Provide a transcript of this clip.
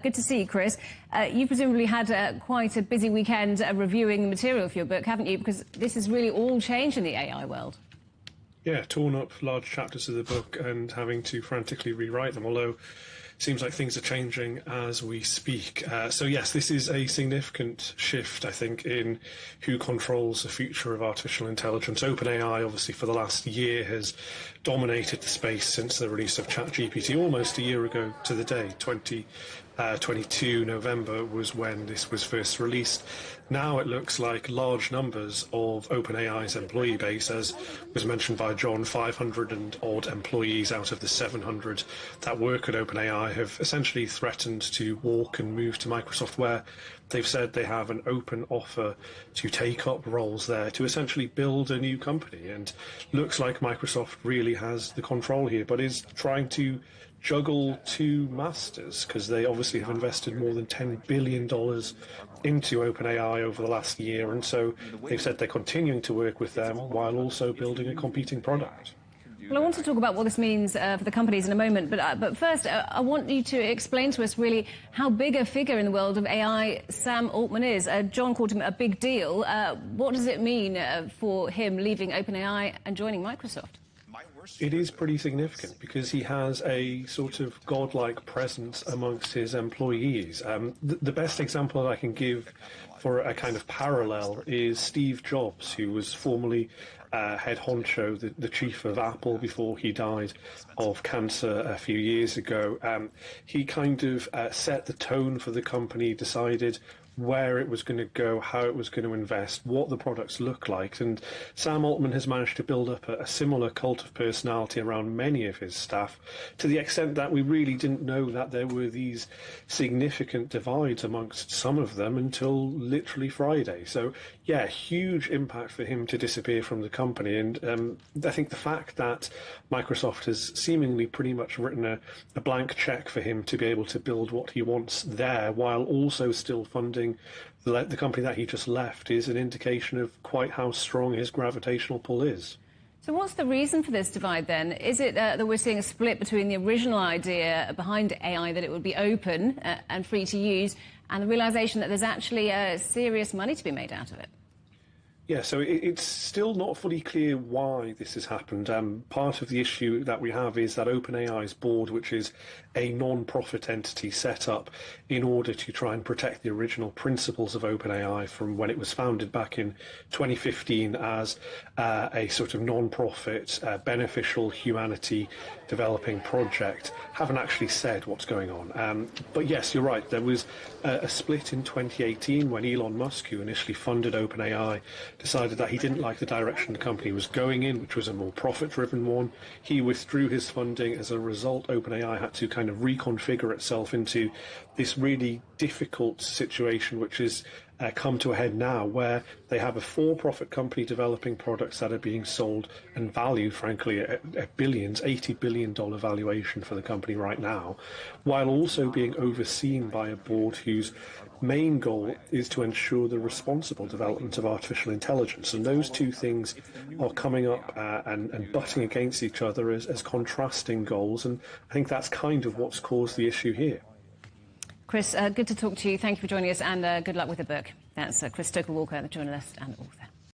Good to see you, Chris. You presumably had quite a busy weekend reviewing the material for your book, haven't you? Because this has really all changed in the AI world. Yeah, torn up large chapters of the book and having to frantically rewrite them, although it seems like things are changing as we speak. So yes, this is a significant shift, I think, in who controls the future of artificial intelligence. OpenAI, obviously, for the last year has dominated the space since the release of ChatGPT, almost a year ago to the day. 2022 November was when this was first released. Now it looks like large numbers of OpenAI's employee base, as was mentioned by John, 500 and odd employees out of the 700 that work at OpenAI have essentially threatened to walk and move to Microsoft, where they've said they have an open offer to take up roles there to essentially build a new company. And looks like Microsoft really has the control here, but is trying to juggle two masters, because they obviously have invested more than $10 billion into OpenAI over the last year, and so they've said they're continuing to work with them while also building a competing product. Well, I want to talk about what this means for the companies in a moment, but first I want you to explain to us really how big a figure in the world of AI Sam Altman is. John called him a big deal. What does it mean for him leaving OpenAI and joining Microsoft? It is pretty significant because he has a sort of godlike presence amongst his employees. The best example that I can give for a kind of parallel is Steve Jobs, who was formerly head honcho, the chief of Apple, before he died of cancer a few years ago. He kind of set the tone for the company, decided where it was going to go, how it was going to invest, what the products look like. And Sam Altman has managed to build up a similar cult of personality around many of his staff, to the extent that we really didn't know that there were these significant divides amongst some of them until literally Friday. So yeah, huge impact for him to disappear from the company. And I think the fact that Microsoft has seemingly pretty much written a blank check for him to be able to build what he wants there, while also still funding the company that he just left, is an indication of quite how strong his gravitational pull is. So what's the reason for this divide then? Is it that we're seeing a split between the original idea behind AI, that it would be open and free to use, and the realization that there's actually serious money to be made out of it? Yeah, so it's still not fully clear why this has happened. Part of the issue that we have is that OpenAI's board, which is a non-profit entity set up in order to try and protect the original principles of OpenAI from when it was founded back in 2015 as a sort of non-profit, beneficial humanity developing project, haven't actually said what's going on. But yes, you're right, there was a split in 2018 when Elon Musk, who initially funded OpenAI, decided that he didn't like the direction the company was going in, which was a more profit-driven one. He withdrew his funding. As a result, OpenAI had to kind of reconfigure itself into this really difficult situation, which has come to a head now, where they have a for-profit company developing products that are being sold and valued, frankly, at billions, $80 billion valuation for the company right now, while also being overseen by a board whose main goal is to ensure the responsible development of artificial intelligence. And those two things are coming up and butting against each other as contrasting goals, and I think that's kind of what's caused the issue here. Chris, good to talk to you. Thank you for joining us, and good luck with the book. That's Chris Stoker-Walker, the journalist and author.